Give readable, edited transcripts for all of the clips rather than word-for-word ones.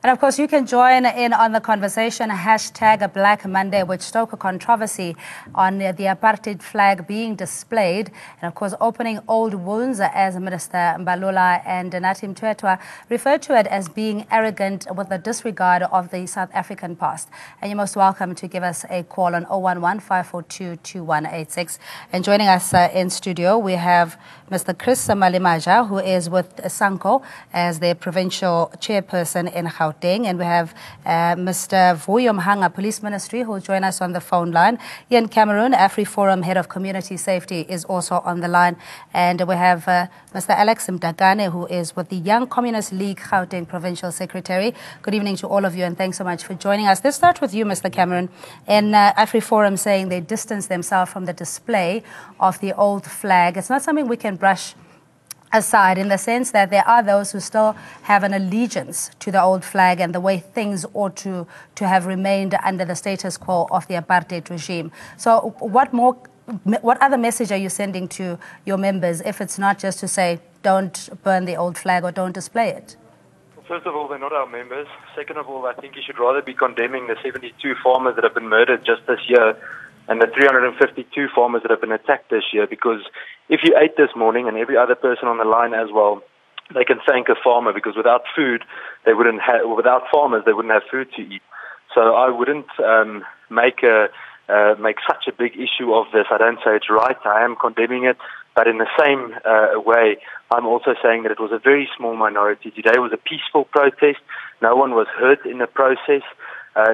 And of course, you can join in on the conversation, hashtag Black Monday, which stoked a controversy on the apartheid flag being displayed. And of course, opening old wounds, as Minister Mbalula and Nathi Mthethwa referred to it as being arrogant with the disregard of the South African past. And you're most welcome to give us a call on 011-542-2186. And joining us in studio, we have Mr. Chris Malimaja, who is with SANCO as the provincial chairperson in Gauteng. And we have Mr. Vuyo Mhanga, Police Ministry, who will join us on the phone line. Ian Cameron, AfriForum Head of Community Safety, is also on the line. And we have Mr. Alex Mdagane, who is with the Young Communist League Gauteng Provincial Secretary. Good evening to all of you, and thanks so much for joining us. Let's start with you, Mr. Cameron. In AfriForum saying they distance themselves from the display of the old flag. It's not something we can brush aside, in the sense that there are those who still have an allegiance to the old flag and the way things ought to have remained under the status quo of the apartheid regime. So what other message are you sending to your members, if it's not just to say don't burn the old flag or don't display it? First of all, they're not our members. Second of all, I think you should rather be condemning the 72 farmers that have been murdered just this year and the 352 farmers that have been attacked this year, because if you ate this morning, and every other person on the line as well, they can thank a farmer, because without farmers, they wouldn't have food to eat. So I wouldn't make such a big issue of this. I don't say it's right. I am condemning it. But in the same way, I'm also saying that it was a very small minority. Today was a peaceful protest. No one was hurt in the process.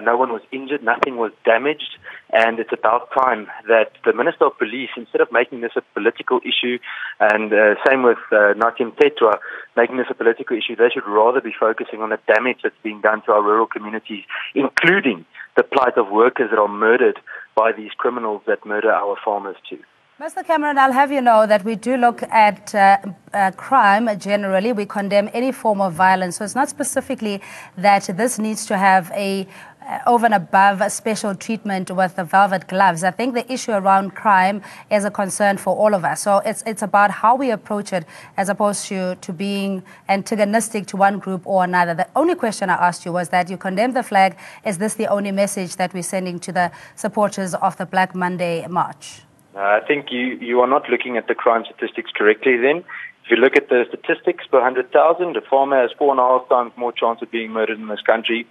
No one was injured. Nothing was damaged. And it's about time that the Minister of Police, instead of making this a political issue, and same with Nathi Mthethwa, making this a political issue, they should rather be focusing on the damage that's being done to our rural communities, including the plight of workers that are murdered by these criminals that murder our farmers too. Mr. Cameron, I'll have you know that we do look at crime generally. We condemn any form of violence. So it's not specifically that this needs to have over and above special treatment with the velvet gloves. I think the issue around crime is a concern for all of us. So it's about how we approach it, as opposed to being antagonistic to one group or another. The only question I asked you was that you condemn the flag. Is this the only message that we're sending to the supporters of the Black Monday March? I think you are not looking at the crime statistics correctly then. If you look at the statistics per 100,000, a farmer has 4.5 times more chance of being murdered in this country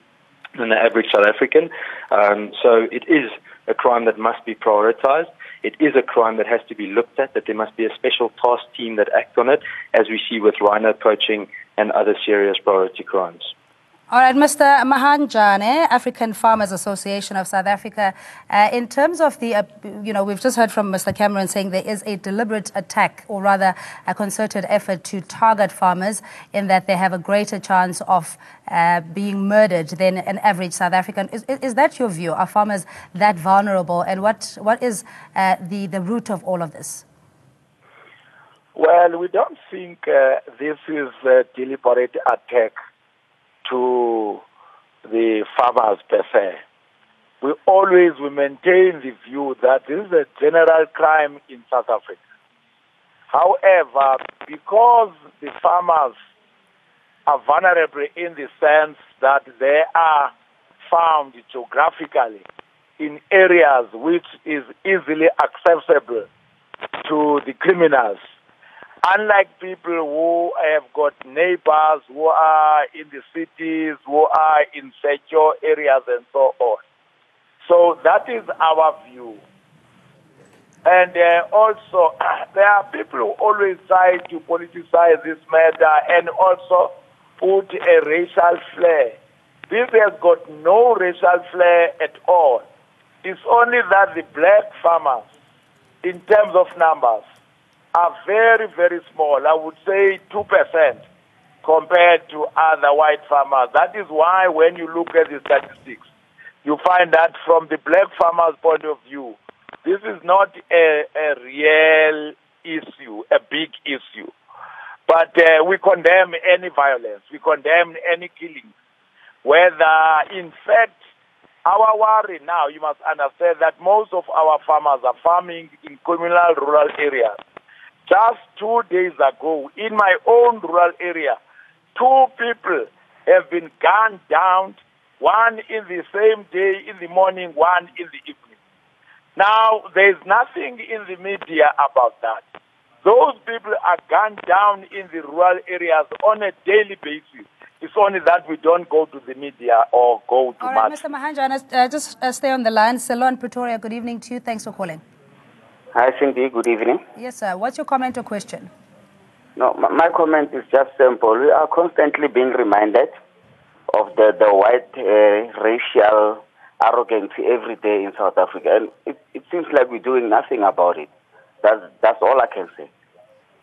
than the average South African. So it is a crime that must be prioritized. It is a crime that has to be looked at, that there must be a special task team that acts on it, as we see with rhino poaching and other serious priority crimes. All right, Mr. Mahanjane, African Farmers Association of South Africa. In terms of the, we've just heard from Mr. Cameron saying there is a deliberate attack, or rather a concerted effort to target farmers, in that they have a greater chance of being murdered than an average South African. Is that your view? Are farmers that vulnerable? And what is the root of all of this? Well, we don't think this is a deliberate attack to the farmers per se. We maintain the view that this is a general crime in South Africa. However, because the farmers are vulnerable in the sense that they are found geographically in areas which is easily accessible to the criminals, unlike people who have got neighbors who are in the cities, who are in secure areas and so on. So that is our view. And also, there are people who always try to politicize this matter and also put a racial flair. This has got no racial flair at all. It's only that the black farmers, in terms of numbers, are very, very small. I would say 2% compared to other white farmers. That is why when you look at the statistics, you find that from the black farmers' point of view, this is not a real issue, a big issue. But we condemn any violence. We condemn any killing. Whether, in fact, our worry now, you must understand that most of our farmers are farming in communal rural areas. Just 2 days ago, in my own rural area, 2 people have been gunned down, one in the same day in the morning, one in the evening. Now, there's nothing in the media about that. Those people are gunned down in the rural areas on a daily basis. It's only that we don't go to the media or go to All right, much. Mr. Mahanja, just stay on the line. Ceylon, Pretoria, good evening to you. Thanks for calling. Hi, Cindy. Good evening. Yes, sir. What's your comment or question? No, my comment is just simple. We are constantly being reminded of the white racial arrogance every day in South Africa, and it seems like we're doing nothing about it. That's all I can say.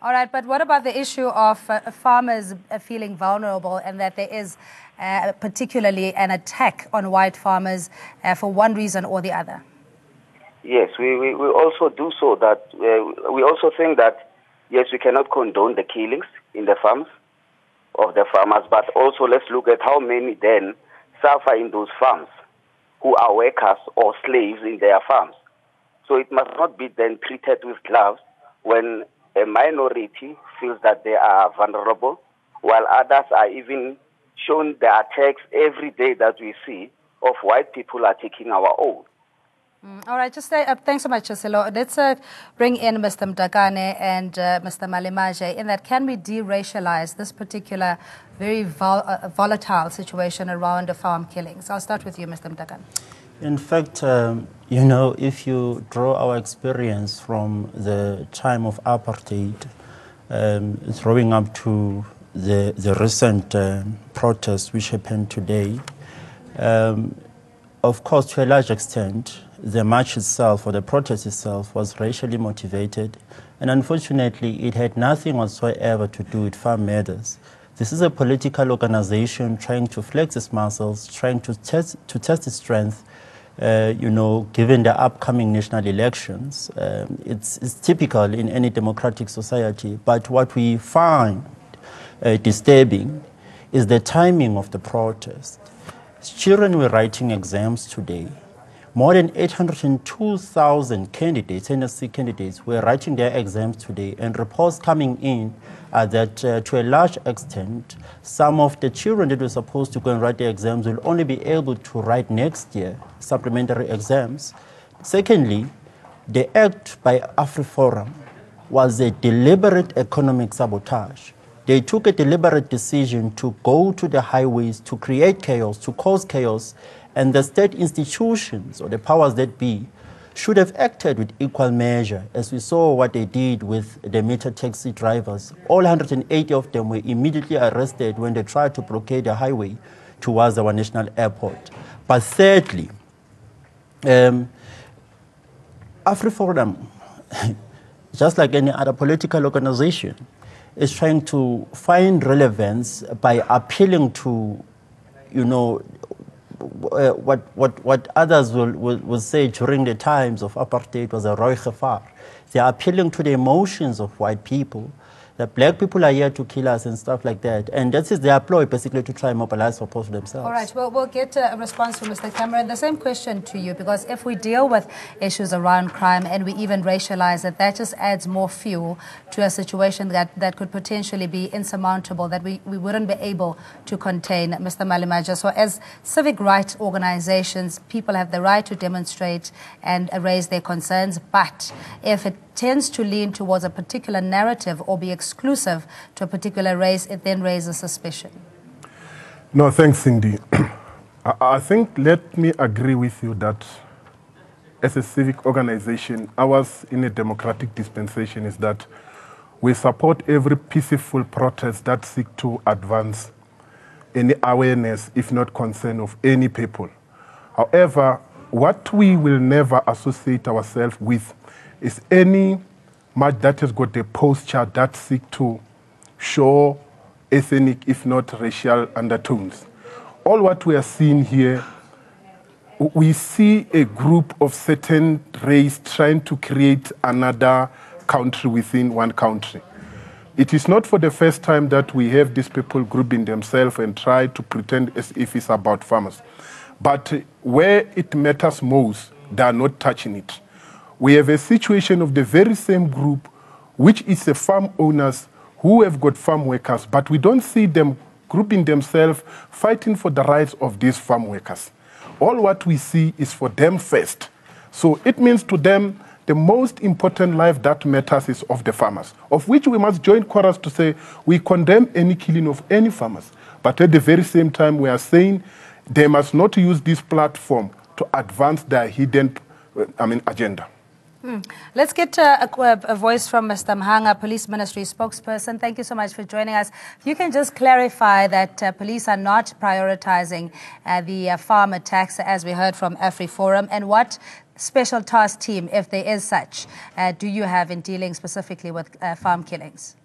All right, but what about the issue of farmers feeling vulnerable and that there is particularly an attack on white farmers for one reason or the other? Yes, we also do so that we also think that, yes, we cannot condone the killings in the farms of the farmers, but also let's look at how many then suffer in those farms who are workers or slaves in their farms. So it must not be then treated with gloves when a minority feels that they are vulnerable, while others are even shown the attacks every day that we see of white people are taking our own. All right, just stay up. Thanks so much, Chiselo. Let's bring in Mr. Mdakane and Mr. Malemaja in that can we de-racialize this particular very volatile situation around the farm killings? I'll start with you, Mr. Mdakane. In fact, you know, if you draw our experience from the time of apartheid, throwing up to the recent protests which happened today, of course, to a large extent, the march itself or the protest itself was racially motivated, and unfortunately, it had nothing whatsoever to do with farm matters. This is a political organization trying to flex its muscles, trying to test its strength. You know, given the upcoming national elections, it's typical in any democratic society. But what we find disturbing is the timing of the protest. Children were writing exams today. More than 802,000 candidates, NSC candidates, were writing their exams today, and reports coming in are that to a large extent, some of the children that were supposed to go and write their exams will only be able to write next year supplementary exams. Secondly, the act by AfriForum was a deliberate economic sabotage. They took a deliberate decision to go to the highways, to create chaos, to cause chaos, and the state institutions or the powers that be should have acted with equal measure, as we saw what they did with the meter taxi drivers. All 180 of them were immediately arrested when they tried to blockade the highway towards our national airport. But thirdly, AfriForum, just like any other political organization, is trying to find relevance by appealing to, you know, what others will say during the times of apartheid was a Roy Gevaar. They are appealing to the emotions of white people, that black people are here to kill us and stuff like that. And that is their ploy, basically, to try and mobilize support for themselves. All right, well, we'll get a response from Mr. Cameron. The same question to you, because if we deal with issues around crime and we even racialize it, that just adds more fuel to a situation that could potentially be insurmountable, that we wouldn't be able to contain. Mr. Malemaja, so as civic rights organizations, people have the right to demonstrate and raise their concerns, but if it tends to lean towards a particular narrative or be exclusive to a particular race, it then raises suspicion. No, thanks, Cindy. I think, let me agree with you that as a civic organization, ours in a democratic dispensation is that we support every peaceful protest that seeks to advance any awareness, if not concern, of any people. However, what we will never associate ourselves with is any march that has got a posture that seeks to show ethnic, if not racial, undertones. All what we are seeing here, we see a group of certain race trying to create another country within one country. It is not for the first time that we have these people grouping themselves and try to pretend as if it's about farmers. But where it matters most, they are not touching it. We have a situation of the very same group, which is the farm owners who have got farm workers, but we don't see them grouping themselves, fighting for the rights of these farm workers. All what we see is for them first. So it means to them, the most important life that matters is of the farmers, of which we must join chorus to say we condemn any killing of any farmers. But at the very same time, we are saying they must not use this platform to advance their hidden agenda. Let's get a voice from Mr. Mhanga, Police Ministry spokesperson. Thank you so much for joining us. If you can just clarify that police are not prioritizing the farm attacks, as we heard from AfriForum, and what special task team, if there is such, do you have in dealing specifically with farm killings?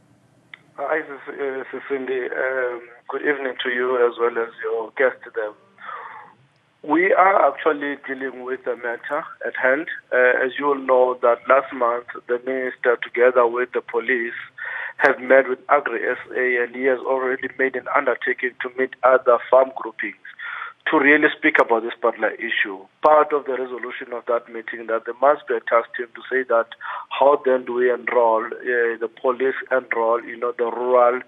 Hi, Cindy. Good evening to you as well as your guest today. We are actually dealing with the matter at hand. As you all know, that last month the minister, together with the police, have met with Agri-SA, and he has already made an undertaking to meet other farm groupings to really speak about this particular issue. Part of the resolution of that meeting that there must be a task team to say that how then do we enroll, the police enroll, the rural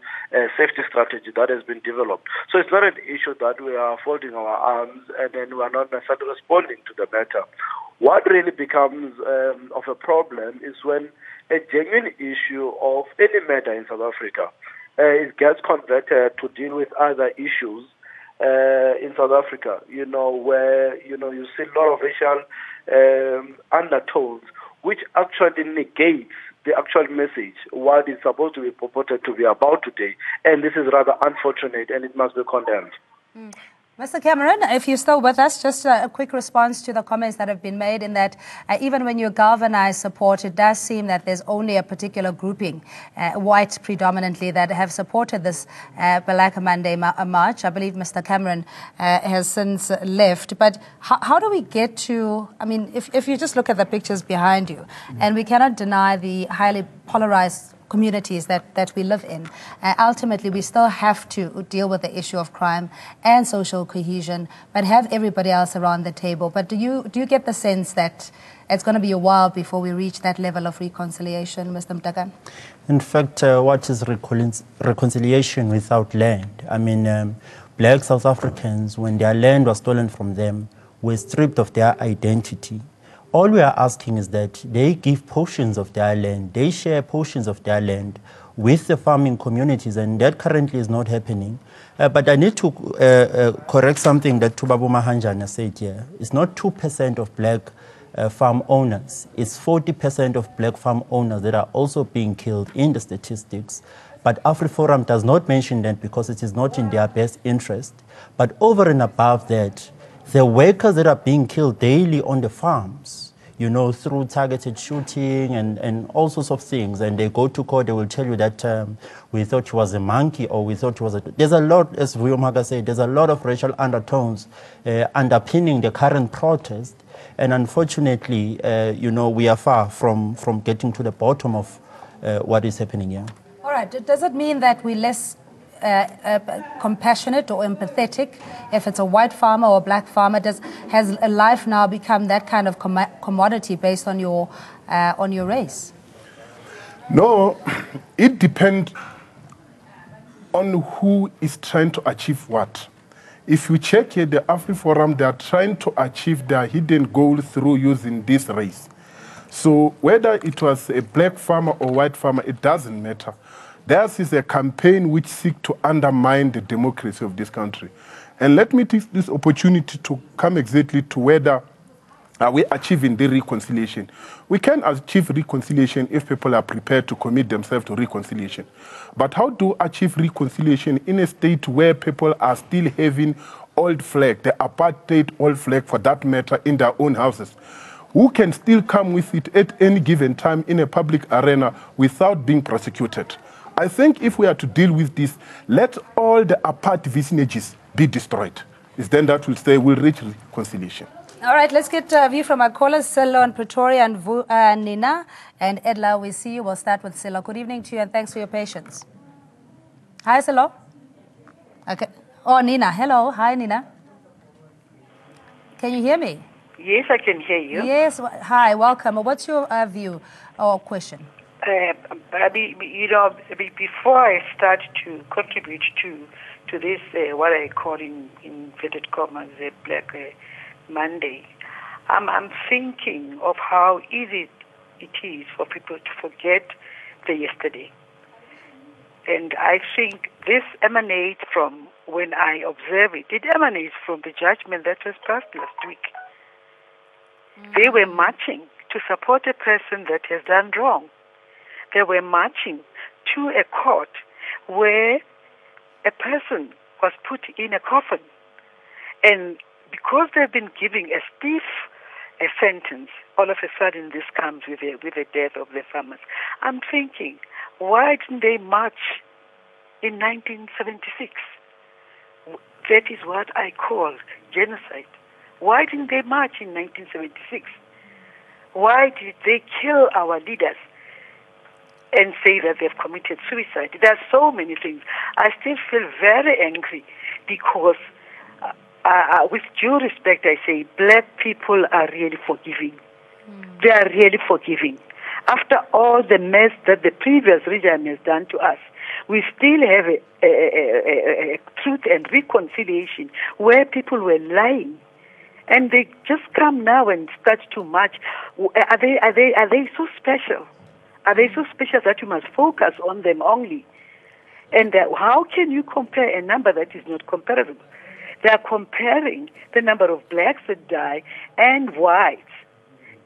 safety strategy that has been developed. So it's not an issue that we are folding our arms and then we are not necessarily responding to the matter. What really becomes of a problem is when a genuine issue of any matter in South Africa it gets converted to deal with other issues in South Africa, where, you see a lot of racial undertones, which actually negates the actual message, what is supposed to be purported to be about today. And this is rather unfortunate, and it must be condemned. Mr. Cameron, if you're still with us, just a quick response to the comments that have been made in that even when you galvanize support, it does seem that there's only a particular grouping, white predominantly, that have supported this Balaka Monday march. I believe Mr. Cameron has since left. But how do we get to, if you just look at the pictures behind you, and we cannot deny the highly polarized communities that we live in. Ultimately, we still have to deal with the issue of crime and social cohesion, but have everybody else around the table. But do you get the sense that it's going to be a while before we reach that level of reconciliation, Mr. Mtaka? In fact, what is reconciliation without land? Black South Africans, when their land was stolen from them, were stripped of their identity. All we are asking is that they give portions of their land, they share portions of their land with the farming communities, and that currently is not happening. But I need to correct something that Tubabu Mahanjana said here. It's not 2% of black farm owners. It's 40% of black farm owners that are also being killed in the statistics. But AfriForum does not mention that because it is not in their best interest. But over and above that, the workers that are being killed daily on the farms, through targeted shooting and all sorts of things, and they go to court, they will tell you that we thought she was a monkey, or we thought she was a... There's a lot, as Vuyomaga said, there's a lot of racial undertones underpinning the current protest, and unfortunately, we are far from getting to the bottom of what is happening here. All right, does it mean that we're less compassionate or empathetic if it's a white farmer or a black farmer? Has a life now become that kind of commodity based on your race? No, it depends on who is trying to achieve what. If you check here, the AfriForum, they are trying to achieve their hidden goal through using this race. So whether it was a black farmer or white farmer, it doesn't matter. Theirs is a campaign which seeks to undermine the democracy of this country. And let me take this opportunity to come exactly to whether are we achieving the reconciliation. We can achieve reconciliation if people are prepared to commit themselves to reconciliation. But how to achieve reconciliation in a state where people are still having old flag, the apartheid old flag for that matter, in their own houses? Who can still come with it at any given time in a public arena without being prosecuted? I think if we are to deal with this, let all the apart vicinages be destroyed. It's then that we'll reach reconciliation. All right, let's get a view from our callers, Silo and Pretoria and Nina and Edla. We see you. We'll start with Silo. Good evening to you and thanks for your patience. Hi, Silo. Okay. Oh, Nina. Hello. Hi, Nina. Can you hear me? Yes, I can hear you. Yes. Hi, welcome. What's your view or question? Before I start to contribute to to this, what I call in inverted commas, the Black Monday, I'm thinking of how easy it is for people to forget the yesterday. And I think this emanates from, when I observe it, it emanates from the judgment that was passed last week. They were marching to support a person that has done wrong. They were marching to a court where a person was put in a coffin. And because they've been giving a stiff sentence, all of a sudden this comes with the death of the farmers. I'm thinking, why didn't they march in 1976? That is what I call genocide. Why didn't they march in 1976? Why did they kill our leaders and say that they've committed suicide? There are so many things. I still feel very angry because, with due respect, I say black people are really forgiving. They are really forgiving. After all the mess that the previous regime has done to us, we still have a truth and reconciliation where people were lying, and they just come now and start too much. Are they so special? Are they so special that you must focus on them only? And how can you compare a number that is not comparable? They are comparing the number of blacks that die and whites.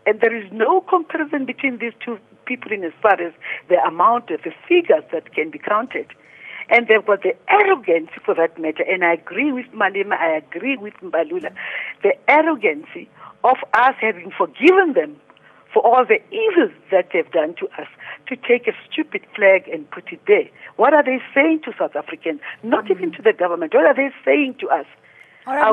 And there is no comparison between these two people in as far as the amount of the figures that can be counted. And they've got the arrogance, for that matter, and I agree with Malema, I agree with Mbalula, the arrogance of us having forgiven them for all the evils that they've done to us, to take a stupid flag and put it there. What are they saying to South Africans? Not even to the government. What are they saying to us? All right,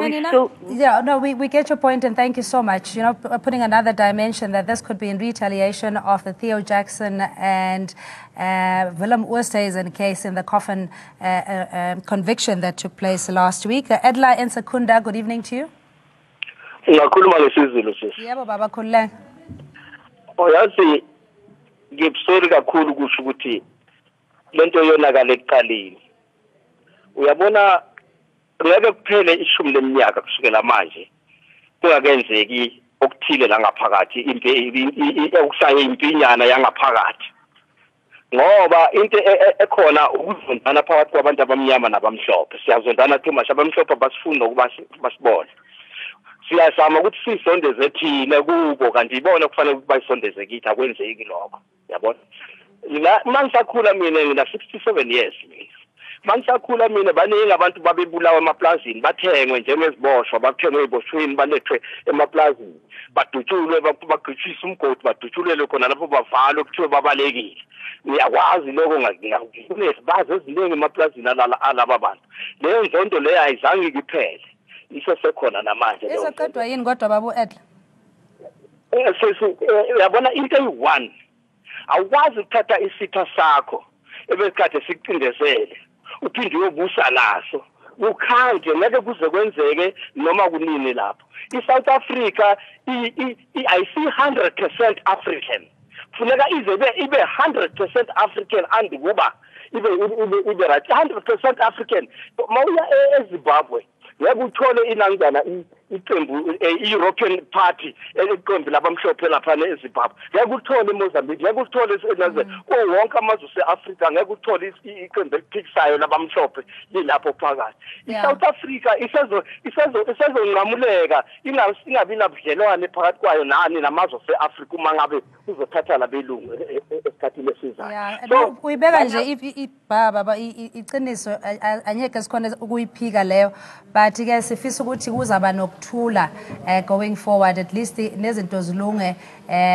we get your point, and thank you so much. You know, putting another dimension that this could be in retaliation of the Theo Jackson and Willem Oosthuizen case in the coffin conviction that took place last week. Edla Ensakunda, good evening to you. Yebo baba khulileke. Oyazi ngibusori kakhulu kusho ukuthi lento yonakala ekuqaleni. Uyabona ngeke kuphele ishumi leminyaka kusukela manje kungakenzeki okuthile la ngaphakathi okushaye impinyana yangaphakathi ngoba into ekhona ukuzondana phakathi kwabantu abamnyama nabamhlophe siyazondana too much abamhlophe basifunda ukuba basibone siyazama ukuthi sisondeze thina kubo kanti ibona kufanele ukuthi bayisondeze kithi akwenzeki lokho yabona la mangisakhula mina ngina 67 years mangisakhula mina baningi abantu babebulawa emaplazini bathengwe njengeziboshwa bathengwe eziboshweni balethwe emaplazini badutshulwe bagcitshisa umgodi badutshulelwe khona lapho bavalwe kuthiwe babalekile ngiyakwazi lokho ngiyakwazi eziningi emaplazini alaba bantu leyo nzondo leyo ayizange iphele isho sekhona namanje leyo izoqedwa yini kodwa babu Edla yabona into eyi-1 awukwazi ukuthatha isitha sakho ebesikade sikucindezele uphinde uyobusa naso ukhanje ngeke kuze kwenzeke noma kunini lapho iSouth Africa ayisi 100% African funeka ibe 100% African andikuba ibe right 100% African mawuya eZimbabwe yakuthole inangana iqembu European Party eliqembu labamhlophe lapha eZimbabwe yakuthole eMozambique yakuthole enaze wonke amazwe eAfrica ngekuthole iqembu eliphikisayo labamhlophe lilapho phakathi iSouth Africa isezonqamuleka ingabi nabudlelwane phakathi kwayo nani namazwe eAfrica uma ngabe uzothatha labelungu esikhathini esizayo so uyibeka nje baba iqiniso anyeke sikhona ukuyiphika leyo but ke sifisa ukuthi kuzaba nokuthula going forward at least nezinto zilunge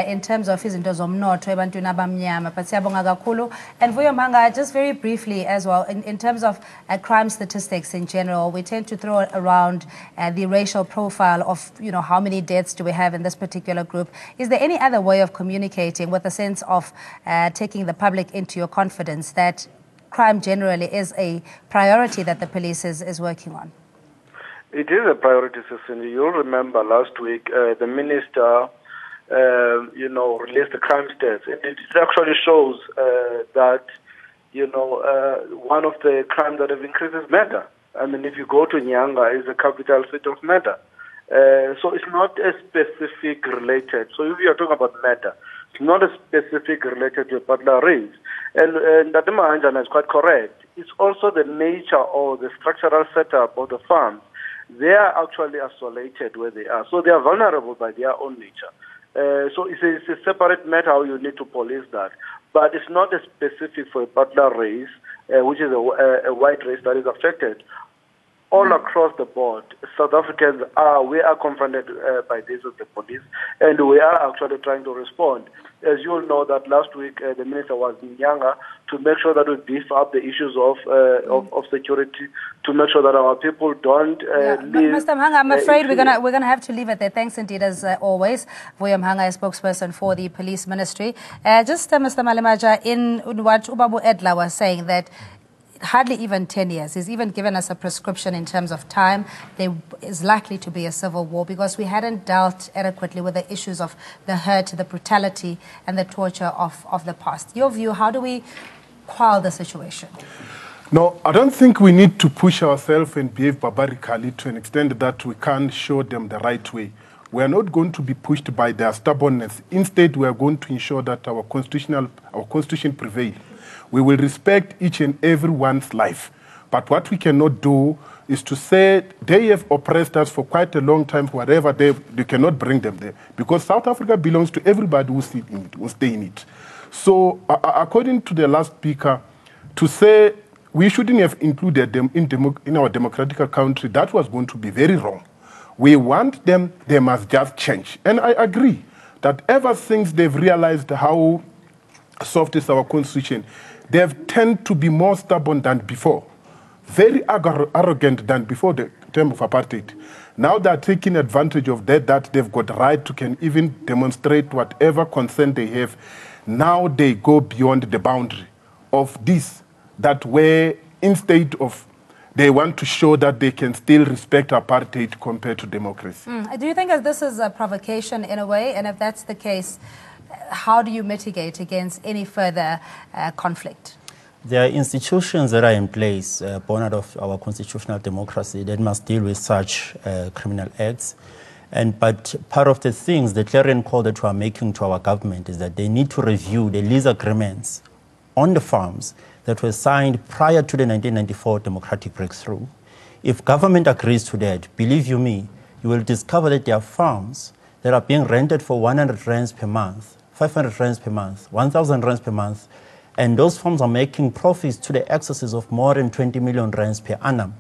in terms of izinto zomnotho ebantwini abamnyama but siyabonga kakhulu and Vuyo Mhanga just very briefly as well in terms of crime statistics in general we tend to throw around the racial profile of how many deaths do we have in this particular group. Is there any other way of communicating with a sense of taking the public into your confidence that crime generally is a priority that the police is working on? It is a priority, Cindy. You'll remember last week the minister, released the crime stats. It actually shows that, one of the crimes that have increased is murder. I mean, if you go to Nyanga, it's the capital city of Meta. So it's not a specific related. So if you are talking about Meta, it's not a specific related to a particular race. And Ndadima Anjana is quite correct. It's also the nature or the structural setup of the farms. They are actually isolated where they are. So they are vulnerable by their own nature. So it's a separate matter how you need to police that. But it's not a specific for a particular race, which is a white race that is affected. All across the board, South Africans we are confronted by this as the police, and we are actually trying to respond. As you all know, that last week the minister was in Nyanga to make sure that we beef up the issues of security, to make sure that our people don't leave. Mr. Mhanga, I'm afraid we're gonna have to leave it there. Thanks indeed, as always. Vuyo Mhanga is spokesperson for the police ministry. Mr. Malemaja, in what Ubabu Edla was saying, that hardly even 10 years. He's even given us a prescription in terms of time. There is likely to be a civil war because we hadn't dealt adequately with the issues of the hurt, the brutality, and the torture of the past. Your view, how do we quell the situation? No, I don't think we need to push ourselves and behave barbarically to an extent that we can't show them the right way. We are not going to be pushed by their stubbornness. Instead, we are going to ensure that our constitution prevails. We will respect each and everyone's life. But what we cannot do is to say they have oppressed us for quite a long time, whatever they cannot bring them there. Because South Africa belongs to everybody who stay in it. So according to the last speaker, to say we shouldn't have included them in our democratic country, that was going to be very wrong. We want them, they must just change. And I agree that ever since they've realized how soft is our constitution, they've tended to be more stubborn than before, very arrogant than before the term of apartheid. Now they're taking advantage of that they've got right to can even demonstrate whatever concern they have. Now they go beyond the boundary of this, that where instead of they want to show that they can still respect apartheid compared to democracy. Do you think that this is a provocation in a way? And if that's the case, how do you mitigate against any further conflict? There are institutions that are in place, born out of our constitutional democracy, that must deal with such criminal acts. But part of the things, the clarion call that we are making to our government is that they need to review the lease agreements on the farms that were signed prior to the 1994 democratic breakthrough. If government agrees to that, believe you me, you will discover that there are farms that are being rented for 100 rands per month, 500 rands per month, 1,000 rands per month, and those farms are making profits to the excesses of more than 20 million rands per annum.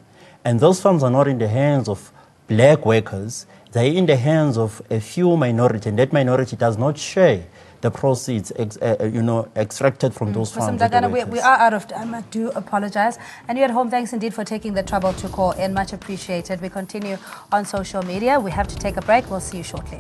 And those farms are not in the hands of black workers, they're in the hands of a few minority, and that minority does not share the proceeds extracted from those farms. Mr. Mdagana, we are out of time. I do apologize. And you at home, thanks indeed for taking the trouble to call in. Much appreciated. We continue on social media. We have to take a break. We'll see you shortly.